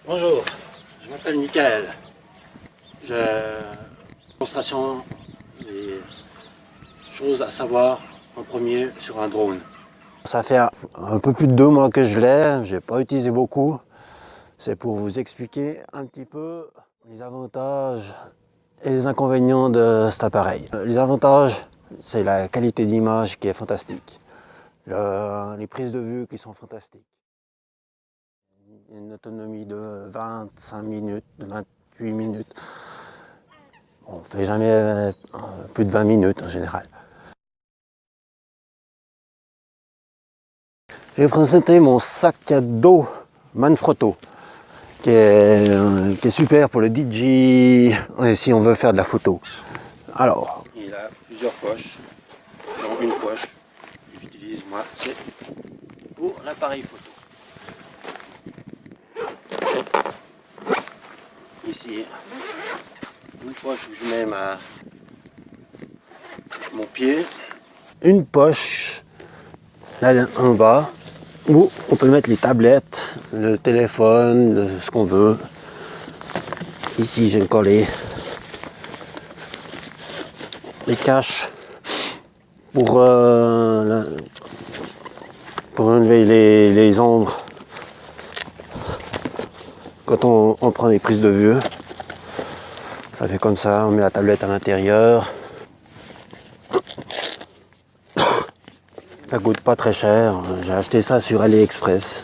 Bonjour, je m'appelle Michael. J'ai une démonstration des choses à savoir en premier sur un drone. Ça fait un peu plus de 2 mois que je l'ai, j'ai pas utilisé beaucoup. C'est pour vous expliquer un petit peu les avantages et les inconvénients de cet appareil. Les avantages, c'est la qualité d'image qui est fantastique. Les prises de vue qui sont fantastiques. Une autonomie de 25 minutes, de 28 minutes. On ne fait jamais plus de 20 minutes en général. Je vais présenter mon sac à dos Manfrotto, qui est super pour le DJ et si on veut faire de la photo. Alors, il a plusieurs poches, dont une poche que j'utilise moi, c'est pour l'appareil photo. Ici, une poche où je mets mon pied. Une poche là en bas où on peut mettre les tablettes, le téléphone, ce qu'on veut. Ici j'ai encore les caches pour enlever les ombres quand on prend des prises de vue. Ça fait comme ça, on met la tablette à l'intérieur. Ça coûte pas très cher, j'ai acheté ça sur AliExpress.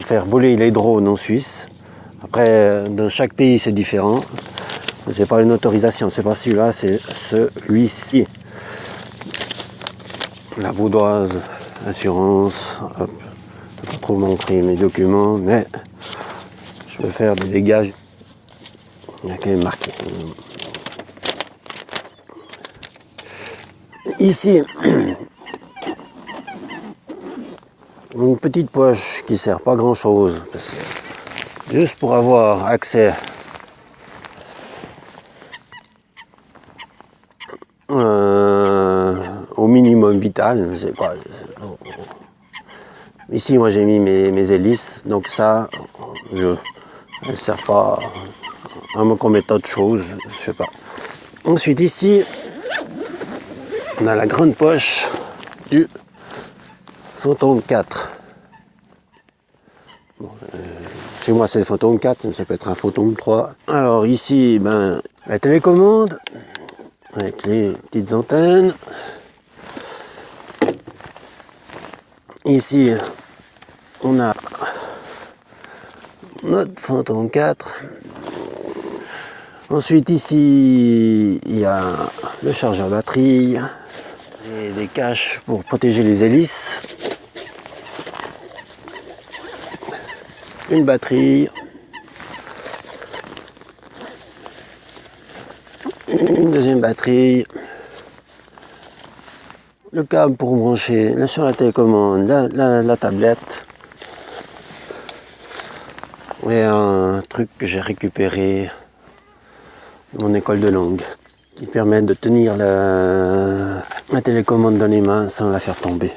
Faire voler les drones en Suisse. Après, dans chaque pays c'est différent. C'est pas une autorisation, c'est pas celui-là, c'est celui-ci. La vaudoise, assurance, hop. Je peux pas trop montrer mes documents, mais je peux faire des dégâts. Il y a quand même marqué. Ici, une petite poche qui sert pas grand chose, juste pour avoir accès au minimum vital. C'est quoi, ici, moi j'ai mis mes hélices, donc ça, elle ne sert pas à moins qu'on mette autre chose, je sais pas. Ensuite, ici, on a la grande poche du Phantom 4. Bon, chez moi, c'est le Phantom 4, mais ça peut être un Phantom 3. Alors ici, la télécommande avec les petites antennes. Ici, on a notre Phantom 4. Ensuite, ici, il y a le chargeur batterie et des caches pour protéger les hélices. Une batterie. Une deuxième batterie. Le câble pour brancher là sur la télécommande, la tablette. Et un truc que j'ai récupéré de mon école de langue qui permet de tenir la télécommande dans les mains sans la faire tomber.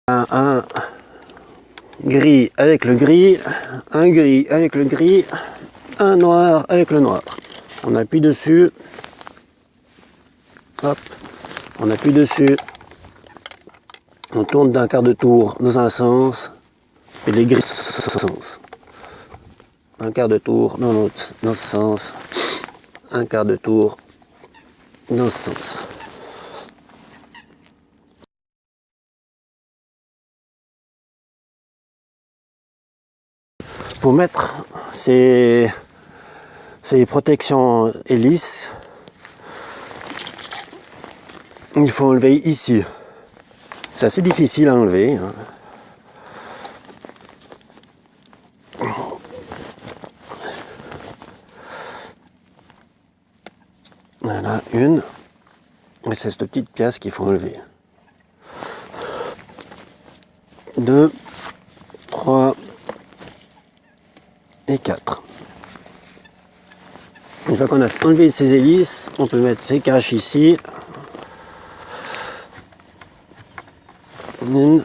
Un gris avec le gris, un gris avec le gris, un noir avec le noir. On appuie dessus, hop, on appuie dessus, on tourne d'un quart de tour dans un sens, et les gris dans ce sens. Un quart de tour dans ce sens, un quart de tour dans ce sens. Pour mettre ces protections hélices, il faut enlever ici. C'est assez difficile à enlever. Voilà, une. Et c'est cette petite pièce qu'il faut enlever. 2, 3 et 4. Une fois qu'on a enlevé ces hélices, on peut mettre ces caches ici. Une.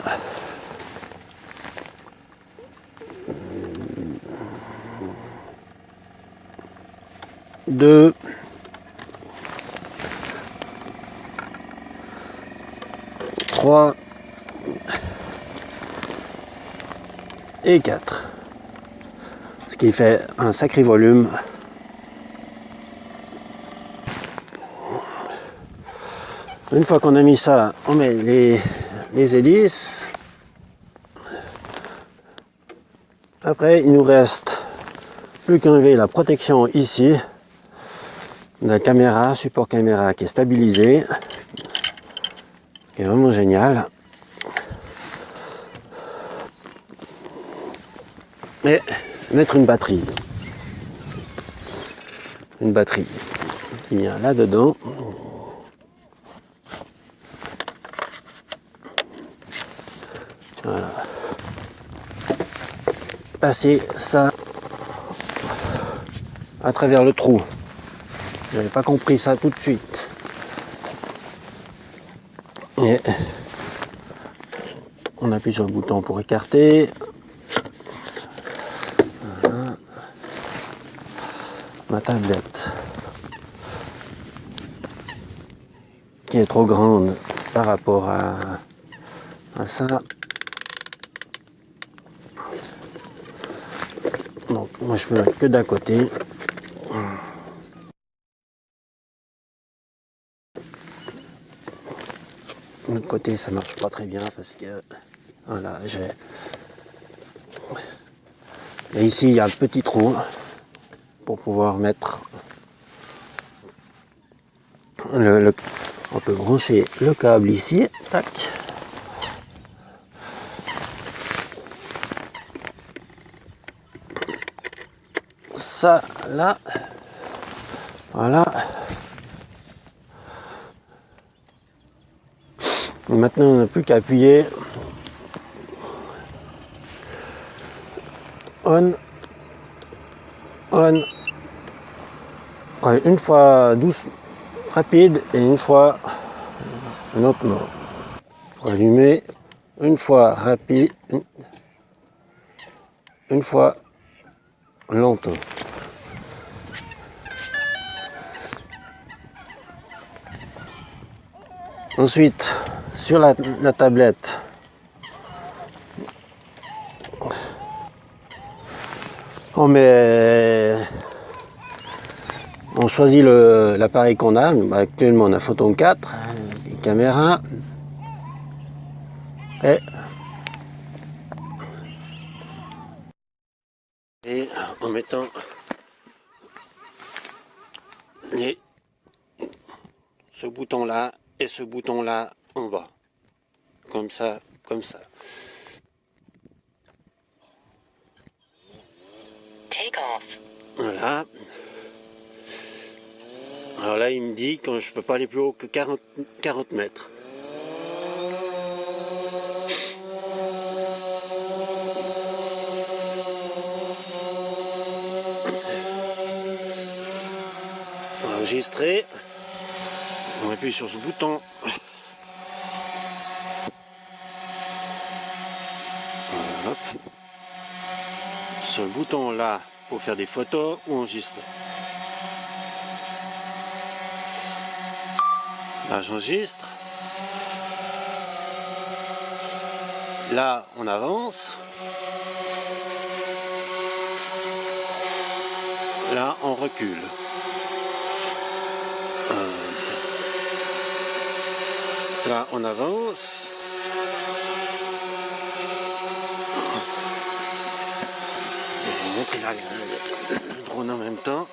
Deux. Trois. Et 4. Ce qui fait un sacré volume. Une fois qu'on a mis ça, on met les hélices. Après, il nous reste plus qu'à enlever la protection ici de la caméra, support caméra qui est stabilisé, qui est vraiment génial. Et mettre une batterie qui vient là-dedans. Voilà. Passer ça à travers le trou. J'avais pas compris ça tout de suite. Et on appuie sur le bouton pour écarter. Voilà. Ma tablette qui est trop grande par rapport à ça. Donc moi je peux mettre que d'un côté. De l'autre côté ça marche pas très bien parce que voilà, et ici il y a un petit trou pour pouvoir mettre on peut brancher le câble ici, tac. Ça là, voilà. Maintenant on n'a plus qu'à appuyer on. Une fois douce, rapide et une fois lentement. Pour allumer, une fois rapide, une fois lentement. Ensuite, sur la tablette, on choisit l'appareil qu'on a. Actuellement, on a Photon 4, une caméra. Et en mettant ce bouton-là et ce bouton-là en bas. Comme ça, comme ça. Take off. Voilà. Alors là, il me dit que je peux pas aller plus haut que 40 mètres. Enregistrer. On appuie sur ce bouton. Hop. Ce bouton là pour faire des photos ou enregistrer. Là j'enregistre. Là on avance. Là on recule. Là on avance. Je vais vous montrer là le drone en même temps.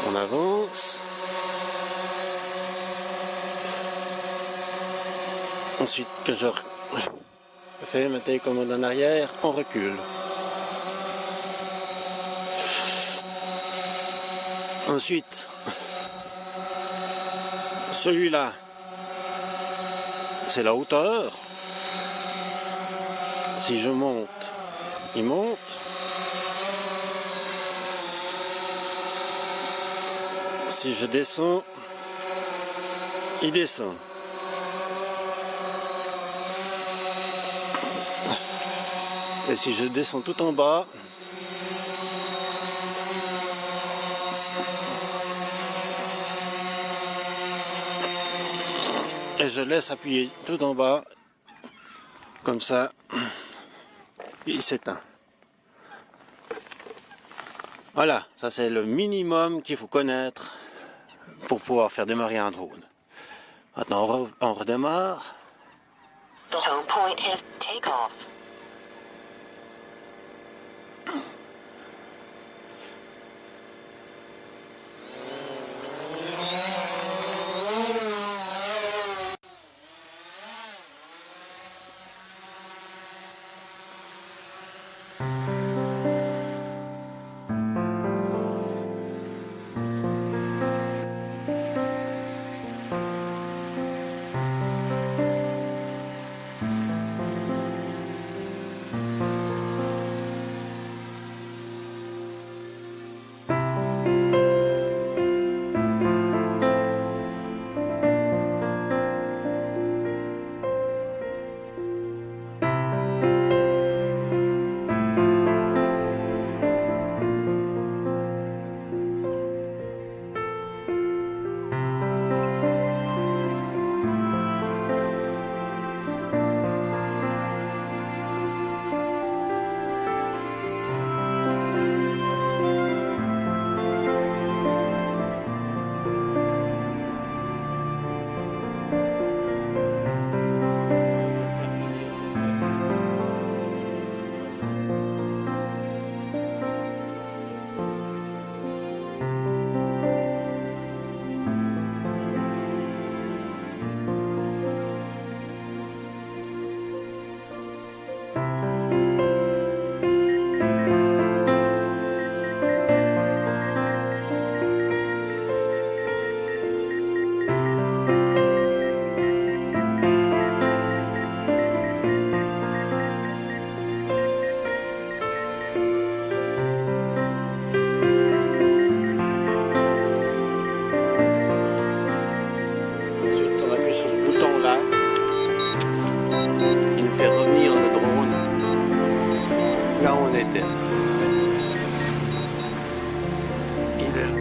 On avance. Ensuite, que je fais ma télécommande en arrière, on recule. Ensuite, celui-là, c'est la hauteur. Si je monte, il monte. Si je descends, il descend. Et si je descends tout en bas, et je laisse appuyer tout en bas, comme ça, il s'éteint. Voilà, ça c'est le minimum qu'il faut connaître pour pouvoir faire démarrer un drone. Maintenant on redémarre. The home point is takeoff. Qui nous fait revenir le drone là où on était. Il est là.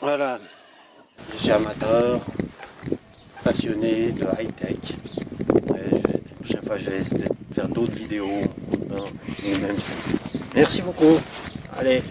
Voilà, je suis amateur, passionné de high-tech. La prochaine fois, je vais essayer de faire d'autres vidéos dans le même style. Merci beaucoup. Allez.